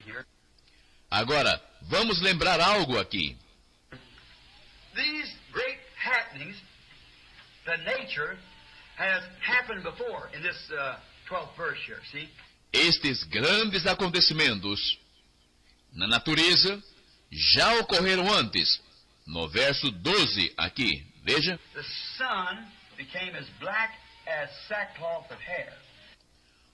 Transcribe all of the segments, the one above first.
here. Agora, vamos lembrar algo aqui. These great happenings, the nature has happened before in this 12th verse here, see? Estes grandes acontecimentos na natureza já ocorreram antes. No verso 12 aqui, veja. The sun became as black as sackcloth of hair.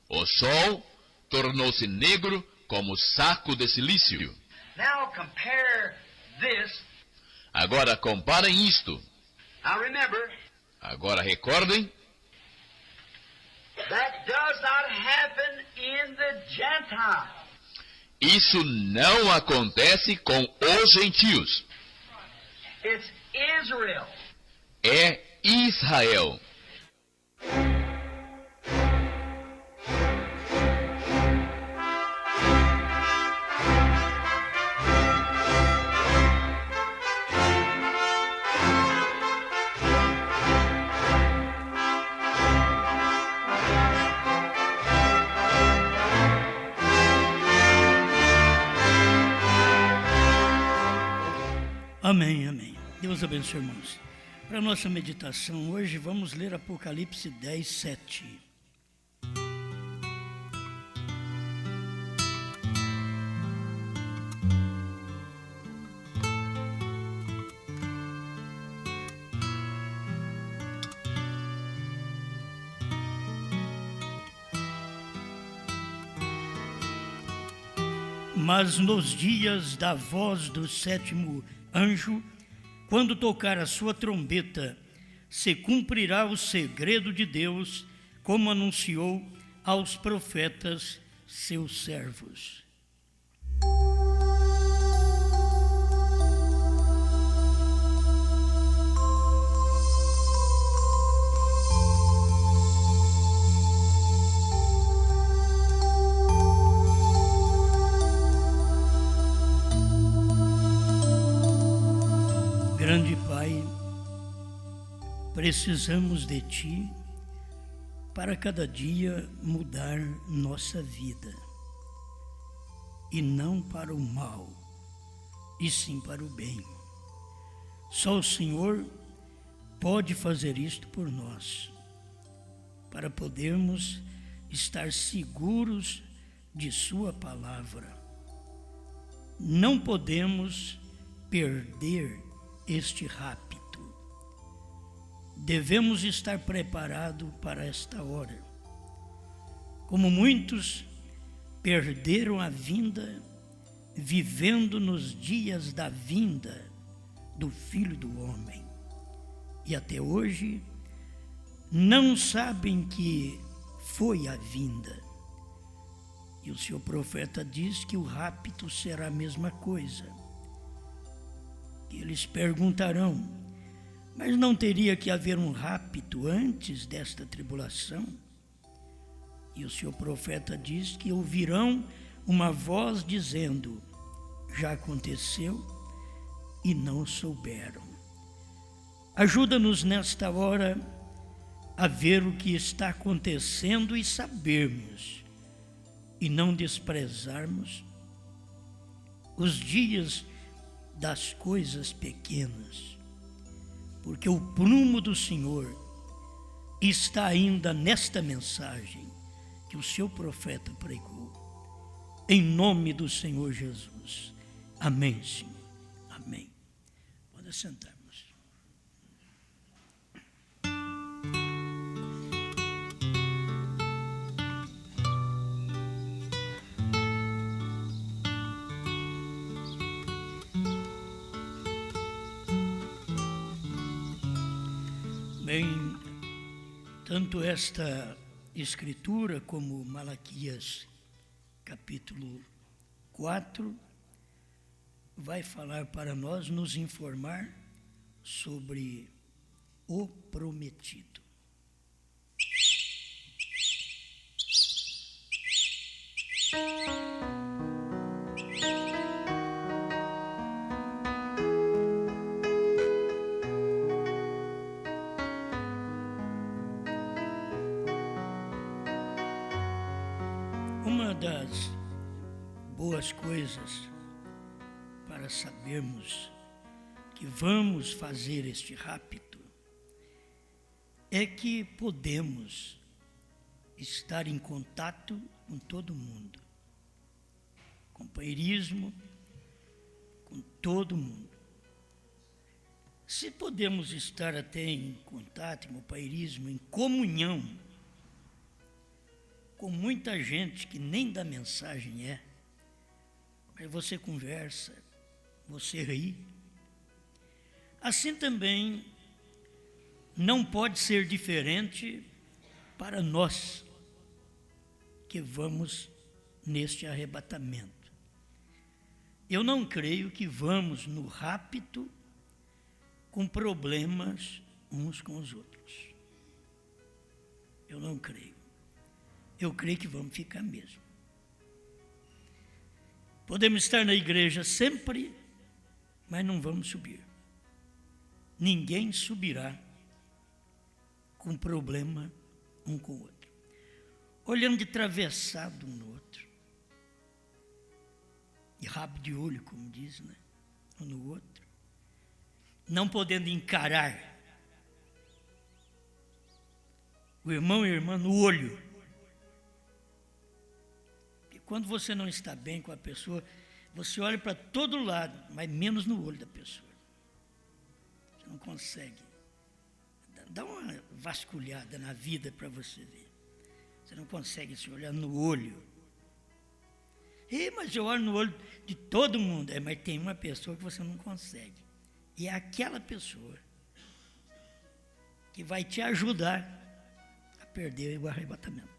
O sol tornou-se negro como saco de silício. Now compare this. Agora comparem isto. Now remember, Agora recordem, that does not happen in the Gentiles. isso não acontece com os gentios. It's Israel. É Israel. Amém, amém. Deus abençoe, irmãos. Para a nossa meditação hoje, vamos ler Apocalipse 10, 7. Mas nos dias da voz do sétimo anjo, quando tocar a sua trombeta, se cumprirá o segredo de Deus, como anunciou aos profetas, seus servos. Grande Pai, precisamos de Ti para cada dia mudar nossa vida, e não para o mal, e sim para o bem. Só o Senhor pode fazer isto por nós, para podermos estar seguros de Sua palavra. Não podemos perder este rapto. Devemos estar preparados para esta hora. Como muitos perderam a vinda, vivendo nos dias da vinda do Filho do Homem, e até hoje não sabem que foi a vinda. E o seu profeta diz que o rapto será a mesma coisa. Eles perguntarão: mas não teria que haver um rapto antes desta tribulação? E o seu profeta diz que ouvirão uma voz dizendo: já aconteceu e não souberam. Ajuda-nos nesta hora a ver o que está acontecendo e sabermos, e não desprezarmos os dias das coisas pequenas, porque o prumo do Senhor está ainda nesta mensagem que o seu profeta pregou. Em nome do Senhor Jesus. Amém, Senhor. Amém. Pode sentarmos. Bem, tanto esta escritura como Malaquias capítulo 4 vai falar para nós, nos informar sobre o prometido. boas coisas para sabermos que vamos fazer este rapto é que podemos estar em contato com todo mundo, companheirismo com todo mundo. Se podemos estar até em contato, em companheirismo, em comunhão com muita gente que nem da mensagem mas você conversa, você ri. Assim também não pode ser diferente para nós que vamos neste arrebatamento. Eu não creio que vamos no rapto com problemas uns com os outros. Eu não creio. Eu creio que vamos ficar mesmo. Podemos estar na igreja sempre, mas não vamos subir. Ninguém subirá com problema um com o outro, olhando de travessado um no outro, de rabo de olho, como diz, um no outro, não podendo encarar o irmão e a irmã no olho. Porque quando você não está bem com a pessoa, você olha para todo lado, mas menos no olho da pessoa. Você não consegue. Dá uma vasculhada na vida para você ver. Você não consegue se olhar no olho. Mas eu olho no olho de todo mundo. Mas tem uma pessoa que você não consegue. E é aquela pessoa que vai te ajudar a perder o arrebatamento.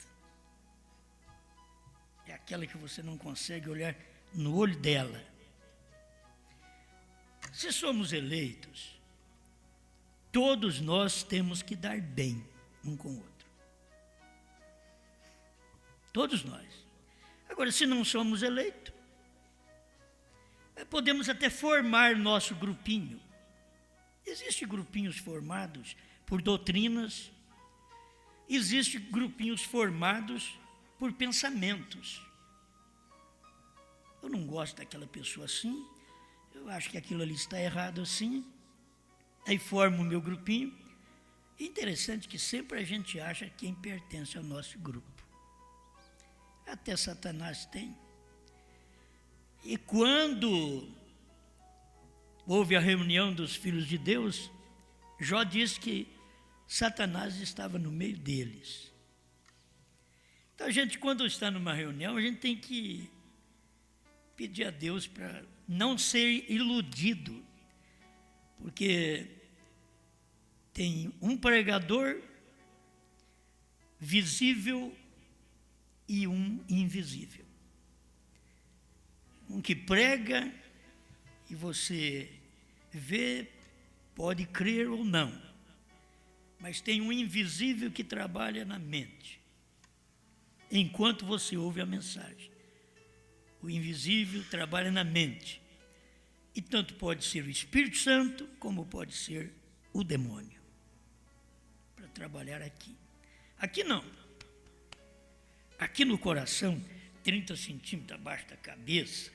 É aquela que você não consegue olhar no olho dela. Se somos eleitos, todos nós temos que dar bem um com o outro. Todos nós. Agora, se não somos eleitos, podemos até formar nosso grupinho. Existem grupinhos formados por doutrinas, existem grupinhos formados por pensamentos. Eu não gosto daquela pessoa assim, eu acho que aquilo ali está errado assim, aí formo o meu grupinho. Interessante que sempre a gente acha quem pertence ao nosso grupo. Até Satanás tem. E quando houve a reunião dos filhos de Deus, Jó diz que Satanás estava no meio deles. Então, a gente, quando está numa reunião, a gente tem que pedir a Deus para não ser iludido, porque tem um pregador visível e um invisível. Um que prega e você vê, pode crer ou não, mas tem um invisível que trabalha na mente, enquanto você ouve a mensagem. O invisível trabalha na mente, e tanto pode ser o Espírito Santo, como pode ser o demônio, para trabalhar aqui. Aqui não. Aqui no coração, 30 centímetros abaixo da cabeça,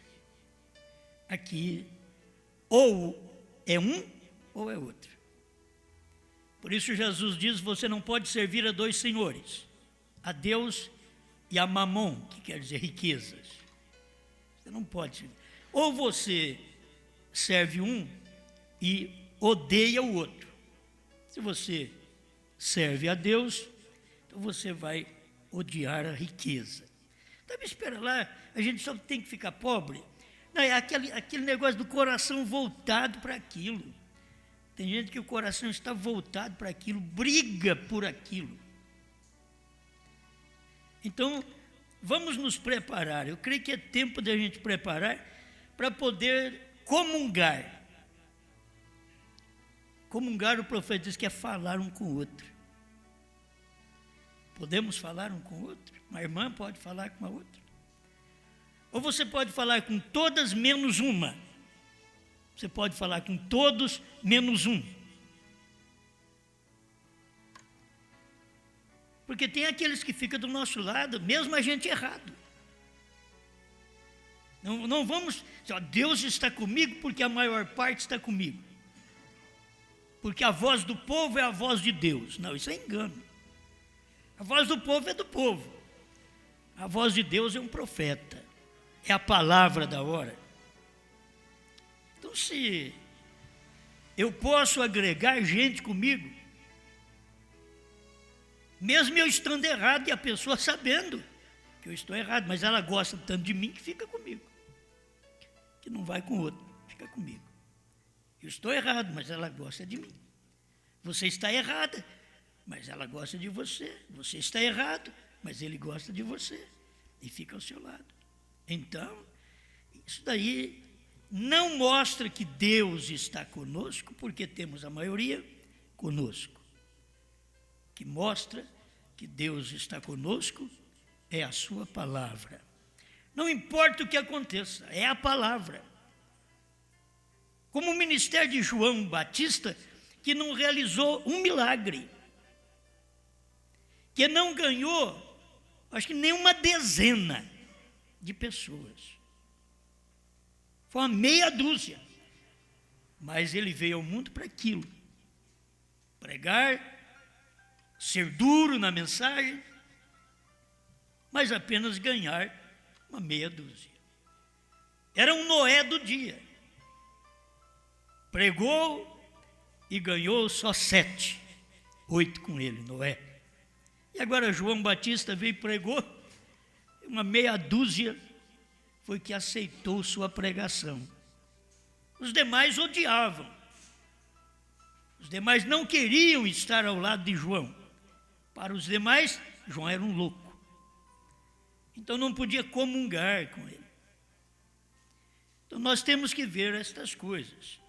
aqui ou é um ou é outro. Por isso Jesus diz, você não pode servir a dois senhores, a Deus e a Mamon, que quer dizer riquezas. Você não pode servir. Ou você serve um e odeia o outro. Se você serve a Deus, então você vai odiar a riqueza. Então, espera lá, a gente só tem que ficar pobre. Não, é aquele negócio do coração voltado para aquilo. Tem gente que o coração está voltado para aquilo, briga por aquilo. Então, vamos nos preparar. Eu creio que é tempo de a gente preparar para poder comungar. Comungar, o profeta diz que é falar um com o outro. Podemos falar um com o outro? Uma irmã pode falar com a outra? Ou você pode falar com todas menos uma. Você pode falar com todos menos um. Porque tem aqueles que ficam do nosso lado, mesmo a gente errado. Não vamos, Deus está comigo porque a maior parte está comigo. Porque a voz do povo é a voz de Deus. Não, isso é engano. A voz do povo é do povo. A voz de Deus é um profeta. É a palavra da hora. Então, se eu posso agregar gente comigo, mesmo eu estando errado e a pessoa sabendo que eu estou errado, mas ela gosta tanto de mim que fica comigo, que não vai com outro, fica comigo. Eu estou errado, mas ela gosta de mim. Você está errada, mas ela gosta de você. Você está errado, mas ele gosta de você e fica ao seu lado. Então, isso daí não mostra que Deus está conosco, porque temos a maioria conosco. O que mostra que Deus está conosco é a sua palavra. Não importa o que aconteça, é a palavra. Como o ministério de João Batista, que não realizou um milagre, que não ganhou, acho que nem uma dezena de pessoas. Foi uma meia dúzia. Mas ele veio ao mundo para aquilo. Pregar, ser duro na mensagem, mas apenas ganhar uma meia dúzia. Era um Noé do dia. Pregou e ganhou só 7, 8 com ele, Noé. E agora João Batista veio e pregou, uma meia dúzia foi que aceitou sua pregação. Os demais odiavam. Os demais não queriam estar ao lado de João. Para os demais, João era um louco. Então não podia comungar com ele. Então nós temos que ver estas coisas.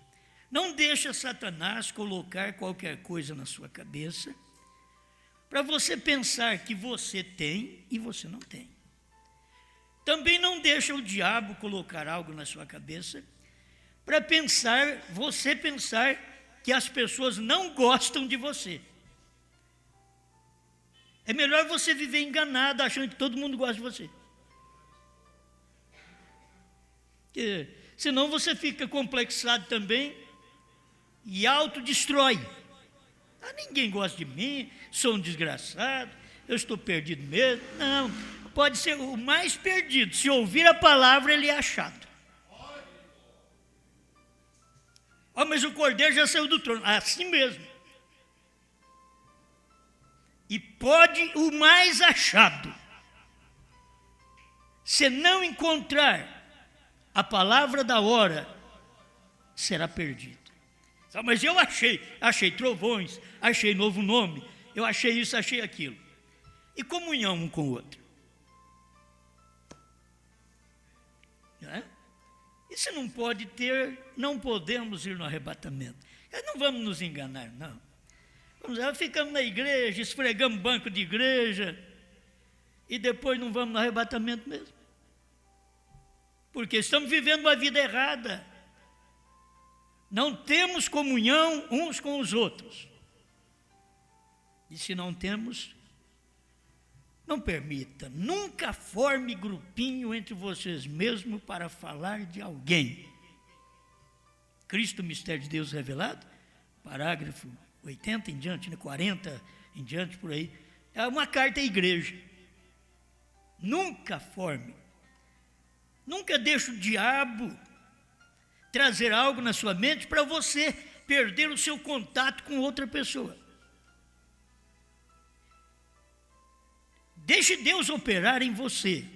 Não deixa Satanás colocar qualquer coisa na sua cabeça para você pensar que você tem e você não tem. Também não deixa o diabo colocar algo na sua cabeça para você pensar que as pessoas não gostam de você. É melhor você viver enganado, achando que todo mundo gosta de você. Porque senão você fica complexado também e autodestrói. Ninguém gosta de mim, sou um desgraçado, eu estou perdido mesmo. Não, pode ser o mais perdido. Se ouvir a palavra, ele é achado. Mas o cordeiro já saiu do trono. Assim mesmo. E pode o mais achado, se não encontrar a palavra da hora, será perdido. Mas eu achei trovões, achei novo nome, eu achei isso, achei aquilo. E comunhão um com o outro. E se não pode ter, não podemos ir no arrebatamento. Não vamos nos enganar, não. Ficamos na igreja, esfregamos banco de igreja, e depois não vamos no arrebatamento mesmo. Porque estamos vivendo uma vida errada. Não temos comunhão uns com os outros. E se não temos, não permita, nunca forme grupinho entre vocês mesmos para falar de alguém. Cristo, mistério de Deus revelado, parágrafo 80 em diante, 40 em diante, por aí. É uma carta à igreja. Nunca forme. Nunca deixe o diabo trazer algo na sua mente para você perder o seu contato com outra pessoa. Deixe Deus operar em você.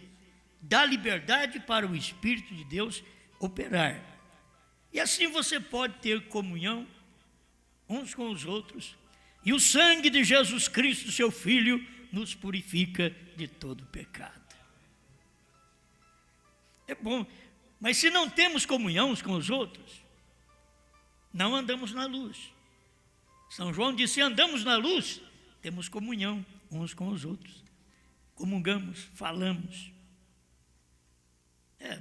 Dá liberdade para o Espírito de Deus operar. E assim você pode ter comunhão uns com os outros. E o sangue de Jesus Cristo, seu Filho, nos purifica de todo pecado. É bom, mas se não temos comunhão uns com os outros, não andamos na luz. São João disse: andamos na luz, temos comunhão uns com os outros. Comungamos, falamos.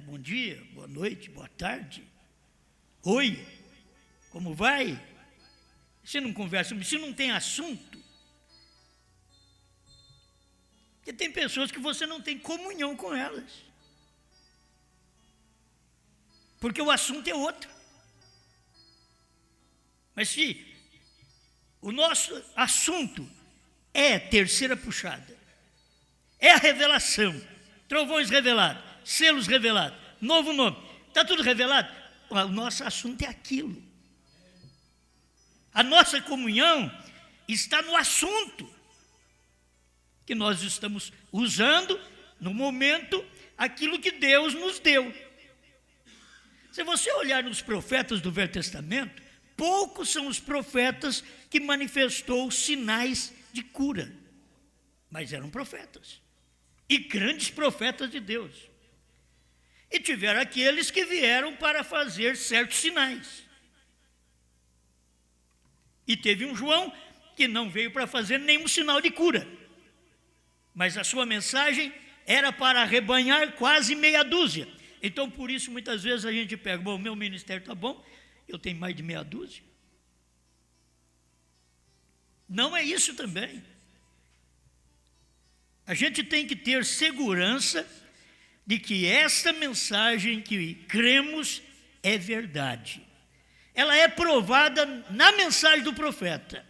Bom dia, boa noite, boa tarde. Oi, como vai? Você não conversa, se não tem assunto. Porque tem pessoas que você não tem comunhão com elas. porque o assunto é outro. Mas se o nosso assunto é terceira puxada, é a revelação, trovões revelados, selos revelados, novo nome, está tudo revelado, o nosso assunto é aquilo. A nossa comunhão está no assunto que nós estamos usando no momento, aquilo que Deus nos deu. Se você olhar nos profetas do Velho Testamento, poucos são os profetas que manifestou sinais de cura, mas eram profetas, e grandes profetas de Deus. E tiveram aqueles que vieram para fazer certos sinais. E teve um João que não veio para fazer nenhum sinal de cura, mas a sua mensagem era para arrebanhar quase meia dúzia. Então, por isso, muitas vezes a gente pega, bom, o meu ministério está bom, eu tenho mais de meia dúzia. Não é isso também. A gente tem que ter segurança de que esta mensagem que cremos é verdade. Ela é provada na mensagem do profeta.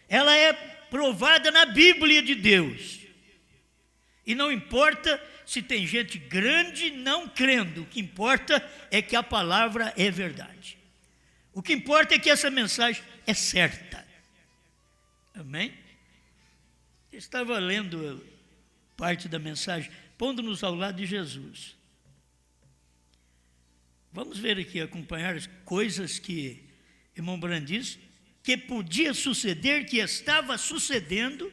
Ela é provada na Bíblia de Deus. E não importa se tem gente grande não crendo, o que importa é que a palavra é verdade. O que importa é que essa mensagem é certa. Amém? Eu estava lendo parte da mensagem, pondo-nos ao lado de Jesus. Vamos ver aqui, acompanhar as coisas que irmão Branham diz, que podia suceder, que estava sucedendo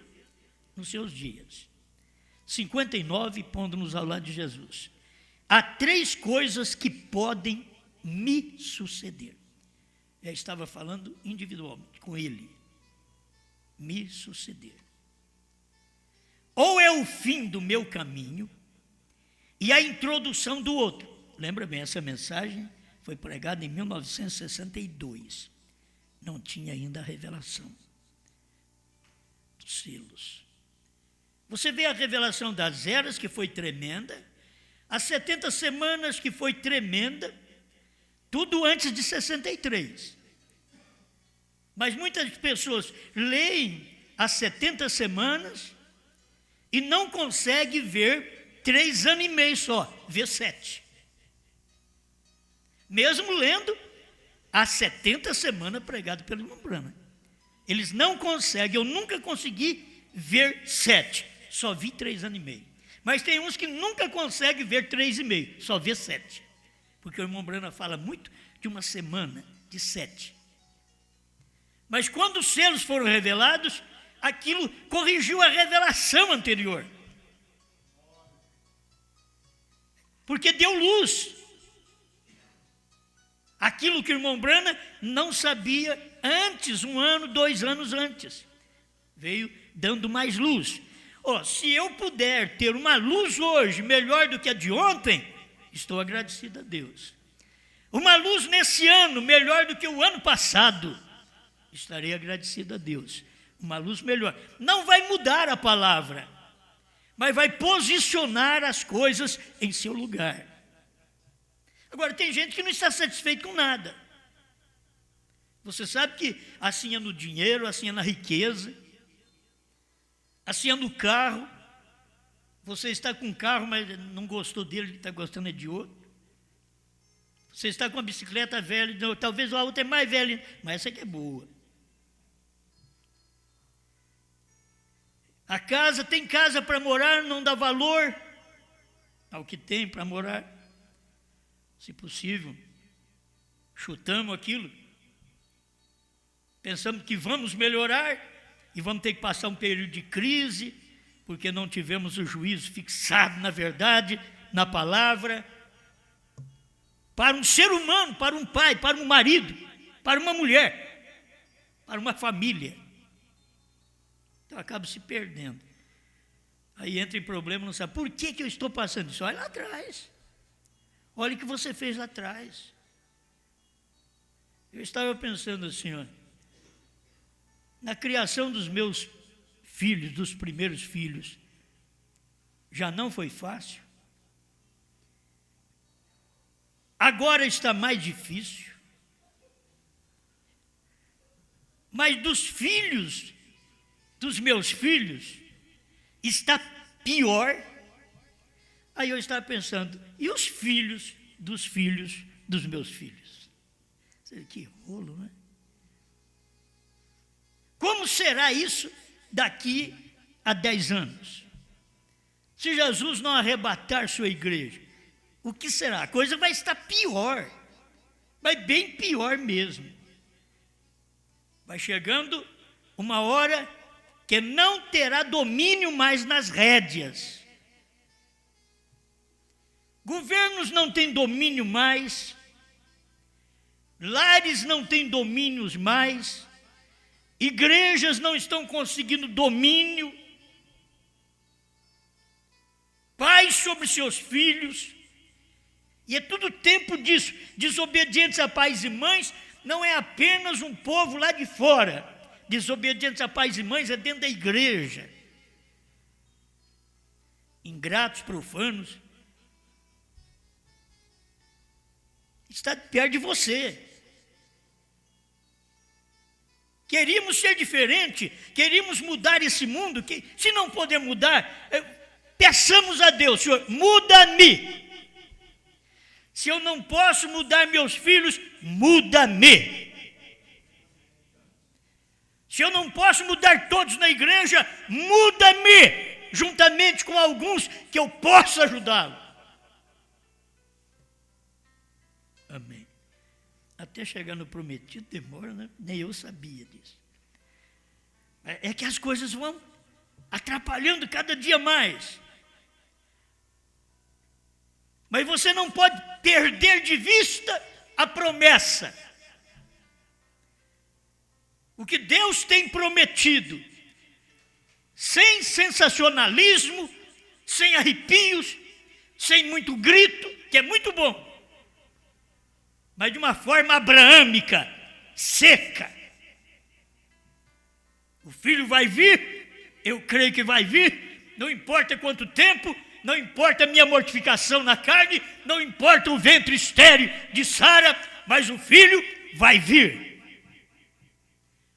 nos seus dias. 59, pondo-nos ao lado de Jesus. Há 3 coisas que podem me suceder. Eu estava falando individualmente com ele. Me suceder. Ou é o fim do meu caminho e a introdução do outro. Lembra bem, essa mensagem foi pregada em 1962. Não tinha ainda a revelação dos selos. Você vê a revelação das eras, que foi tremenda, as 70 semanas, que foi tremenda, tudo antes de 63. Mas muitas pessoas leem as 70 semanas e não conseguem ver 3 anos e meio só, vê 7. Mesmo lendo as 70 semanas pregadas pelo irmão Branham. Eles não conseguem, eu nunca consegui ver 7. Só vi 3 anos e meio. Mas tem uns que nunca conseguem ver 3,5, só vê 7. Porque o irmão Branham fala muito de uma semana, de 7. Mas quando os selos foram revelados, aquilo corrigiu a revelação anterior. Porque deu luz. Aquilo que o irmão Branham não sabia antes, 1 ano, 2 anos antes. Veio dando mais luz. Se eu puder ter uma luz hoje melhor do que a de ontem, estou agradecido a Deus. Uma luz nesse ano melhor do que o ano passado, estarei agradecido a Deus. Uma luz melhor. Não vai mudar a palavra, mas vai posicionar as coisas em seu lugar. Agora, tem gente que não está satisfeito com nada. Você sabe que assim é no dinheiro, assim é na riqueza, assim é no carro. Você está com um carro, mas não gostou dele, está gostando de outro. Você está com uma bicicleta velha, talvez a outra é mais velha, mas essa aqui é boa. A casa, tem casa para morar, não dá valor ao que tem para morar. Se possível, chutamos aquilo. Pensamos que vamos melhorar e vamos ter que passar um período de crise, porque não tivemos o juízo fixado na verdade, na palavra. Para um ser humano, para um pai, para um marido, para uma mulher, para uma família. Então acaba se perdendo. Aí entra em problema, não sabe por que eu estou passando isso. Olha lá atrás. Olha o que você fez lá atrás. Eu estava pensando assim, ó, na criação dos meus filhos, dos primeiros filhos, já não foi fácil. agora está mais difícil. Mas dos filhos, dos meus filhos, está pior. Aí eu estava pensando, e os filhos dos meus filhos? Que rolo, né? Como será isso daqui a 10 anos? Se Jesus não arrebatar sua igreja, o que será? A coisa vai estar pior, mas bem pior mesmo. Vai chegando uma hora que não terá domínio mais nas rédeas. Governos não têm domínio mais, lares não têm domínios mais, igrejas não estão conseguindo domínio, pais sobre seus filhos, e é tudo tempo disso. Desobedientes a pais e mães não é apenas um povo lá de fora, desobedientes a pais e mães é dentro da igreja. Ingratos, profanos, está perto de você. Queríamos ser diferente, queríamos mudar esse mundo, que se não puder mudar, peçamos a Deus, Senhor, muda-me. Se eu não posso mudar meus filhos, muda-me. Se eu não posso mudar todos na igreja, muda-me, juntamente com alguns que eu possa ajudá-los. Amém. Até chegar no prometido demora, né? Nem eu sabia disso. É que as coisas vão atrapalhando cada dia mais. Mas você não pode perder de vista a promessa. O que Deus tem prometido, sem sensacionalismo, sem arrepios, sem muito grito, que é muito bom, mas de uma forma abraâmica, seca. O filho vai vir, eu creio que vai vir, não importa quanto tempo, não importa a minha mortificação na carne, não importa o ventre estéril de Sara, mas o filho vai vir.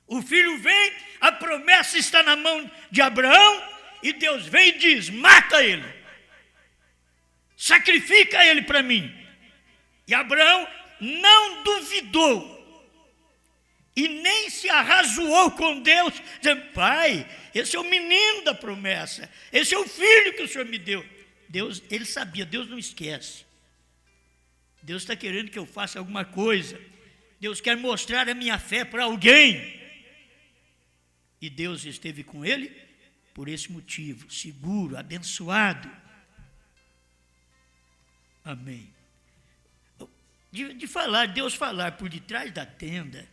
O filho vem, a promessa está na mão de Abraão, e Deus vem e diz, mata ele, sacrifica ele para mim. E Abraão não duvidou, e nem se arrazoou com Deus, dizendo, pai, esse é o menino da promessa, esse é o filho que o Senhor me deu. Deus, ele sabia, Deus não esquece. Deus está querendo que eu faça alguma coisa. Deus quer mostrar a minha fé para alguém. E Deus esteve com ele por esse motivo, seguro, abençoado. Amém. Deus falar por detrás da tenda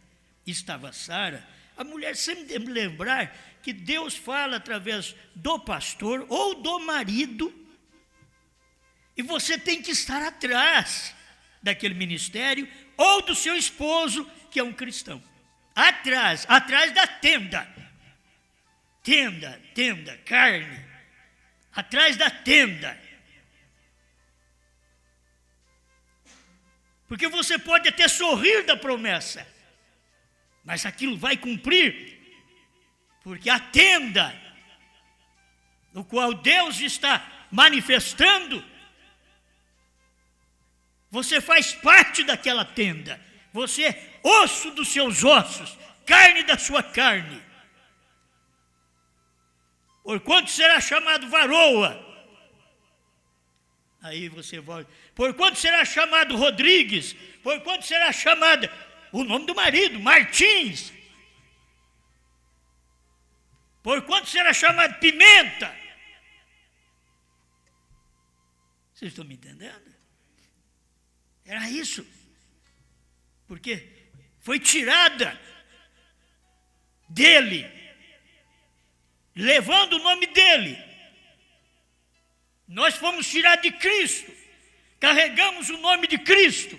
estava Sara, a mulher sempre deve lembrar que Deus fala através do pastor ou do marido, e você tem que estar atrás daquele ministério, ou do seu esposo, que é um cristão. Atrás da tenda. Tenda, carne. Atrás da tenda. Porque você pode até sorrir da promessa, mas aquilo vai cumprir, porque a tenda, no qual Deus está manifestando, você faz parte daquela tenda, você é osso dos seus ossos, carne da sua carne. Porquanto será chamado varoa, aí você volta, porquanto será chamado Rodrigues, porquanto será chamada, o nome do marido, Martins, porquanto será chamado Pimenta. Vocês estão me entendendo? Era isso, porque foi tirada dele, levando o nome dele. Nós fomos tirados de Cristo, carregamos o nome de Cristo,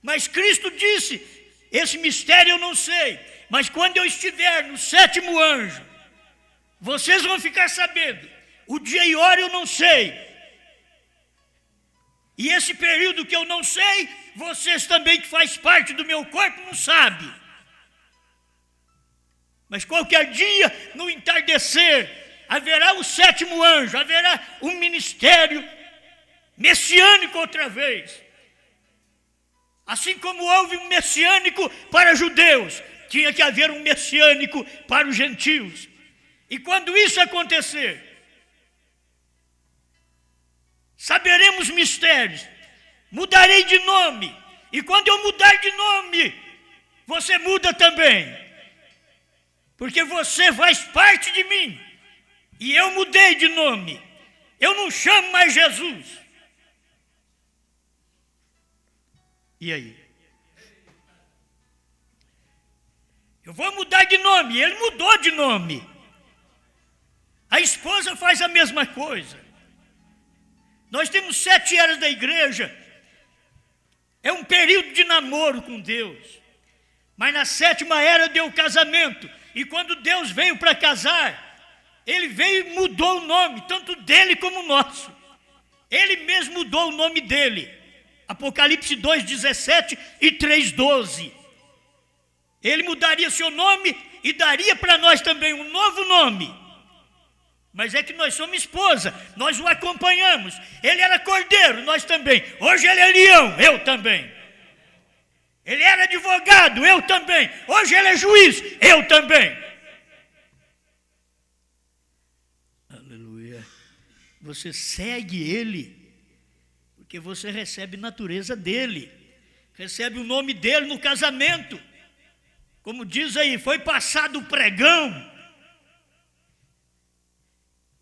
mas Cristo disse, esse mistério eu não sei, mas quando eu estiver no 7º anjo, vocês vão ficar sabendo, o dia e hora eu não sei, E esse período que eu não sei, vocês também que faz parte do meu corpo não sabem. Mas qualquer dia, no entardecer, haverá o 7º anjo, haverá um ministério messiânico outra vez. Assim como houve um messiânico para judeus, tinha que haver um messiânico para os gentios. E quando isso acontecer, saberemos mistérios, mudarei de nome, e quando eu mudar de nome, você muda também. Porque você faz parte de mim. E eu mudei de nome. Eu não chamo mais Jesus. E aí? Eu vou mudar de nome. Ele mudou de nome. A esposa faz a mesma coisa. Nós temos 7 eras da igreja. É um período de namoro com Deus. Mas na 7ª era deu o casamento. E quando Deus veio para casar, Ele veio e mudou o nome, tanto dele como o nosso. Ele mesmo mudou o nome dele. Apocalipse 2:17 e 3:12. Ele mudaria seu nome e daria para nós também um novo nome. Mas é que nós somos esposa, nós o acompanhamos. Ele era cordeiro, nós também. Hoje ele é leão, eu também. Ele era advogado, eu também. Hoje ele é juiz, eu também. Aleluia. Você segue ele, porque você recebe a natureza dele. Recebe o nome dele no casamento. Como diz aí, foi passado o pregão.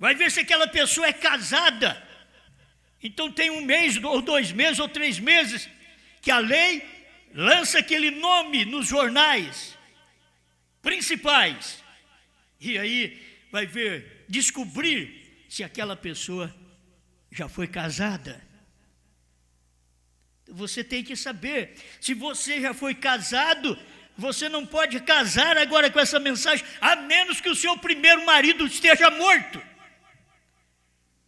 Vai ver se aquela pessoa é casada. Então tem 1 mês, ou 2 meses, ou 3 meses, que a lei lança aquele nome nos jornais principais. E aí vai ver, descobrir se aquela pessoa já foi casada. Você tem que saber, se você já foi casado, você não pode casar agora com essa mensagem, a menos que o seu primeiro marido esteja morto.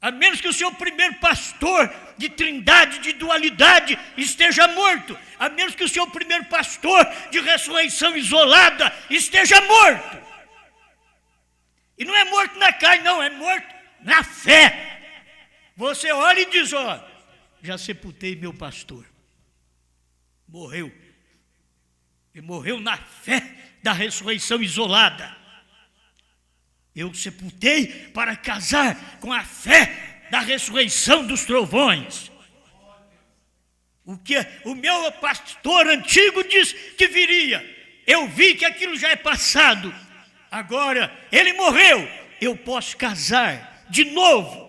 A menos que o seu primeiro pastor de trindade, de dualidade, esteja morto. A menos que o seu primeiro pastor de ressurreição isolada esteja morto. E não é morto na carne, não, é morto na fé. Você olha e diz, ó, já sepultei meu pastor. Morreu. Ele morreu na fé da ressurreição isolada. Eu sepultei para casar com a fé da ressurreição dos trovões. O que o meu pastor antigo disse que viria. Eu vi que aquilo já é passado. Agora, ele morreu. Eu posso casar de novo.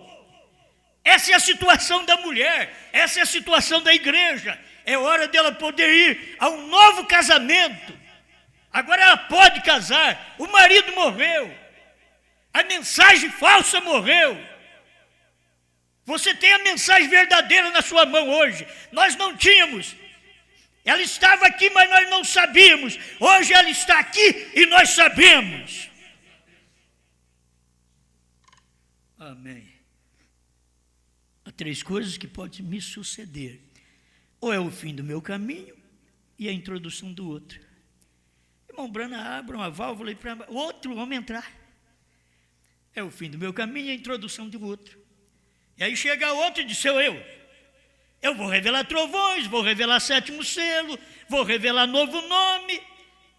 Essa é a situação da mulher. Essa é a situação da igreja. É hora dela poder ir a um novo casamento. Agora ela pode casar. O marido morreu. A mensagem falsa morreu. Você tem a mensagem verdadeira na sua mão hoje. Nós não tínhamos. Ela estava aqui, mas nós não sabíamos. Hoje ela está aqui e nós sabemos. Amém. Há 3 coisas que podem me suceder. Ou é o fim do meu caminho e a introdução do outro. Irmão Brana abre uma válvula e para outro homem entrar. É o fim do meu caminho e a introdução do outro. E aí chega outro e diz, eu vou revelar trovões, vou revelar 7º selo, vou revelar novo nome.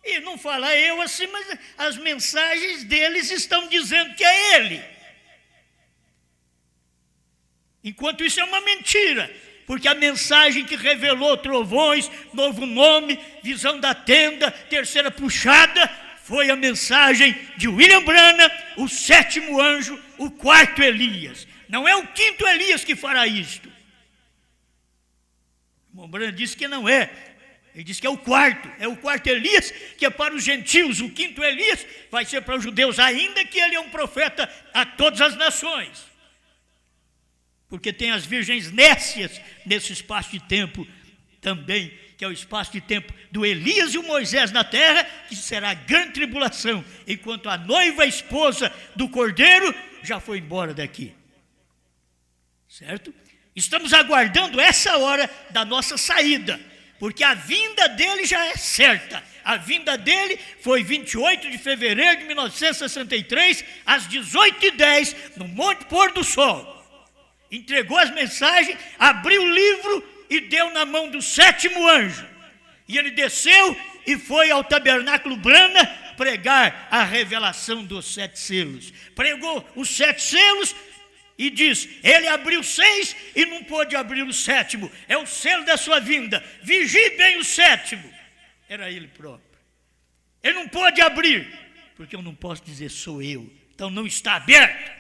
E não fala eu assim, mas as mensagens deles estão dizendo que é ele. Enquanto isso é uma mentira, porque a mensagem que revelou trovões, novo nome, visão da tenda, 3ª puxada, foi a mensagem de William Branham, o 7º anjo, o 4º Elias. Não é o 5º Elias que fará isto. O irmão Branham disse que não é. Ele disse que é o 4º. É o 4º Elias, que é para os gentios. O 5º Elias vai ser para os judeus, ainda que ele é um profeta a todas as nações. Porque tem as virgens nécias nesse espaço de tempo também, que é o espaço de tempo do Elias e o Moisés na terra, que será a grande tribulação, enquanto a noiva, a esposa do Cordeiro, já foi embora daqui. Certo? Estamos aguardando essa hora da nossa saída, porque a vinda dele já é certa. A vinda dele foi 28 de fevereiro de 1963, às 18h10, no Monte Pôr do Sol. Entregou as mensagens, abriu o livro e deu na mão do 7º anjo. E ele desceu e foi ao tabernáculo Brana pregar a revelação dos 7 selos. Pregou os 7 selos e diz: ele abriu 6 e não pôde abrir o 7º. É o selo da sua vinda. Vigie bem o 7º. Era ele próprio. Ele não pôde abrir, porque eu não posso dizer sou eu. Então não está aberto.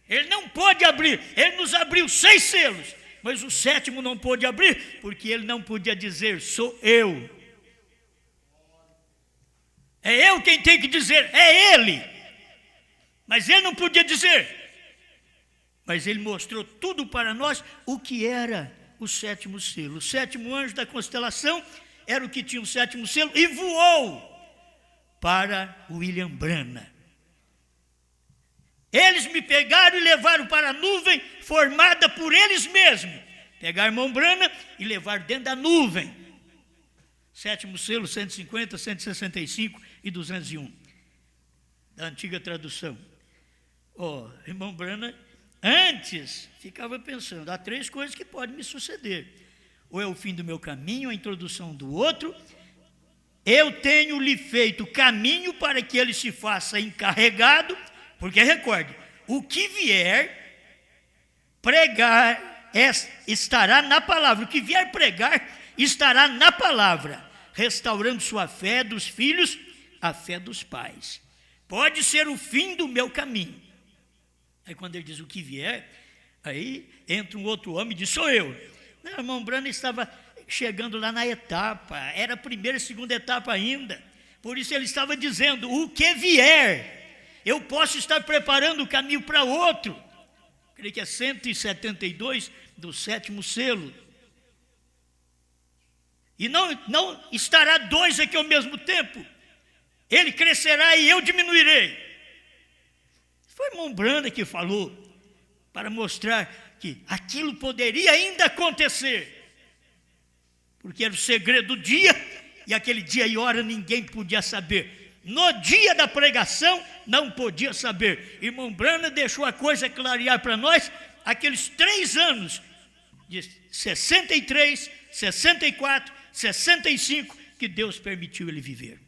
Ele não pôde abrir. Ele nos abriu 6 selos, mas o 7º não pôde abrir, porque ele não podia dizer sou eu. É eu quem tem que dizer, é ele. Mas ele não podia dizer. Mas ele mostrou tudo para nós o que era o 7º selo. O 7º anjo da constelação era o que tinha o 7º selo e voou para William Branham. Eles me pegaram e levaram para a nuvem formada por eles mesmos. Pegaram irmão Branham e levaram dentro da nuvem. 7º selo, 150, 165 e 201. Da antiga tradução. Irmão Branham, antes, ficava pensando, há 3 coisas que podem me suceder. Ou é o fim do meu caminho, a introdução do outro. Eu tenho lhe feito caminho para que ele se faça encarregado, porque recorde, o que vier pregar estará na palavra. O que vier pregar estará na palavra, restaurando sua fé dos filhos, a fé dos pais. Pode ser o fim do meu caminho. Aí quando ele diz o que vier, aí entra um outro homem e diz, sou eu. Não, o irmão Branham estava chegando lá na etapa, era a primeira e segunda etapa ainda. Por isso ele estava dizendo, o que vier, eu posso estar preparando o caminho para outro. Creio que é 172 do 7º selo. E não estará 2 aqui ao mesmo tempo. Ele crescerá e eu diminuirei. Foi irmão Branham que falou, para mostrar que aquilo poderia ainda acontecer. Porque era o segredo do dia, e aquele dia e hora ninguém podia saber. No dia da pregação, não podia saber. Irmão Branham deixou a coisa clarear para nós, aqueles 3 anos, de 63, 64, 65, que Deus permitiu ele viver.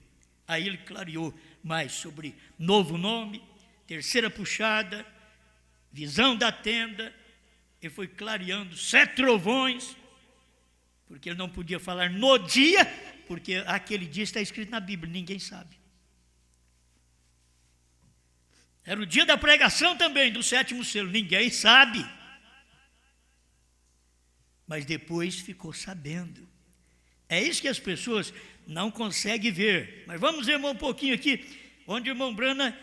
Aí ele clareou mais sobre novo nome, terceira puxada, visão da tenda. Ele foi clareando 7 trovões, porque ele não podia falar no dia, porque aquele dia está escrito na Bíblia, ninguém sabe. Era o dia da pregação também, do 7º selo, ninguém sabe. Mas depois ficou sabendo. É isso que as pessoas não conseguem ver. Mas vamos ver um pouquinho aqui, onde o irmão Branham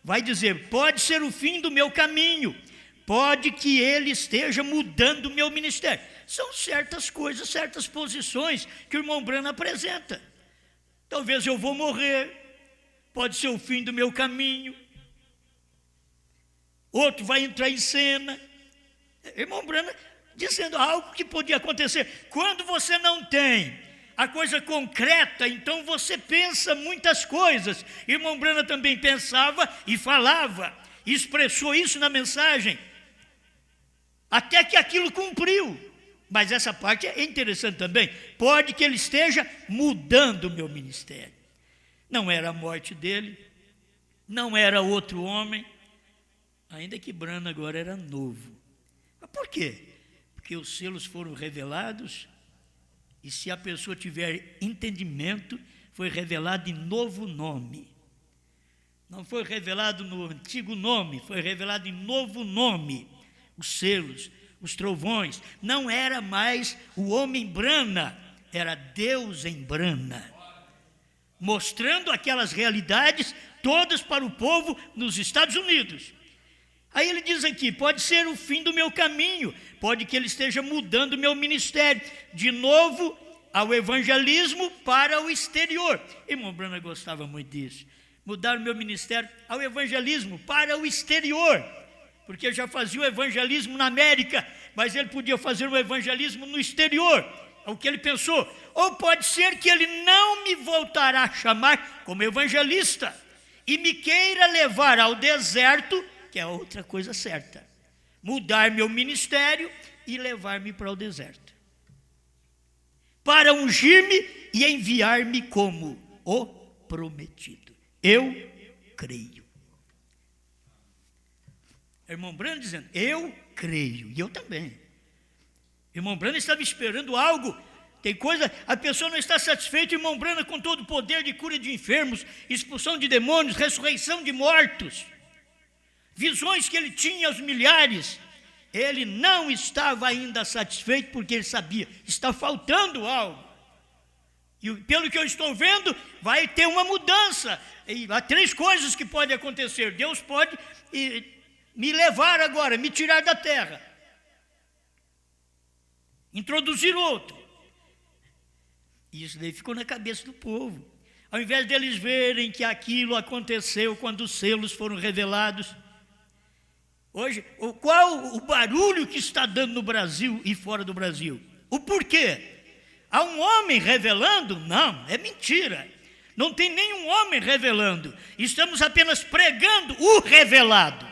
vai dizer, pode ser o fim do meu caminho, pode que ele esteja mudando o meu ministério. São certas coisas, certas posições que o irmão Branham apresenta. Talvez eu vou morrer, pode ser o fim do meu caminho. Outro vai entrar em cena. Irmão Branham dizendo algo que podia acontecer. Quando você não tem a coisa concreta, então você pensa muitas coisas. Irmão Branham também pensava e falava, e expressou isso na mensagem, até que aquilo cumpriu. Mas essa parte é interessante também. Pode que ele esteja mudando o meu ministério. Não era a morte dele, não era outro homem, ainda que Branham agora era novo. Mas por quê? Porque os selos foram revelados, e se a pessoa tiver entendimento, foi revelado em novo nome. Não foi revelado no antigo nome, foi revelado em novo nome. Os selos, os trovões, não era mais o homem Branham, era Deus em Branham, mostrando aquelas realidades todas para o povo nos Estados Unidos. Aí ele diz aqui, pode ser o fim do meu caminho, pode que ele esteja mudando o meu ministério, de novo ao evangelismo para o exterior. Irmão Branham gostava muito disso, mudar o meu ministério ao evangelismo para o exterior, porque já fazia o evangelismo na América, mas ele podia fazer o evangelismo no exterior. É o que ele pensou. Ou pode ser que ele não me voltará a chamar como evangelista e me queira levar ao deserto, que é outra coisa certa. Mudar meu ministério e levar-me para o deserto. Para ungir-me e enviar-me como o prometido. Eu creio. Irmão Branham dizendo, eu creio. E eu também. Irmão Branham estava esperando algo. Tem coisa, a pessoa não está satisfeita. Irmão Branham com todo o poder de cura de enfermos, expulsão de demônios, ressurreição de mortos. Visões que ele tinha aos milhares. Ele não estava ainda satisfeito porque ele sabia, está faltando algo. E pelo que eu estou vendo, vai ter uma mudança. E há 3 coisas que podem acontecer. Deus pode me levar agora, me tirar da terra. Introduzir outro. E isso daí ficou na cabeça do povo. Ao invés deles verem que aquilo aconteceu quando os selos foram revelados. Hoje, qual o barulho que está dando no Brasil e fora do Brasil? O porquê? Há um homem revelando? Não, é mentira. Não tem nenhum homem revelando. Estamos apenas pregando o revelado.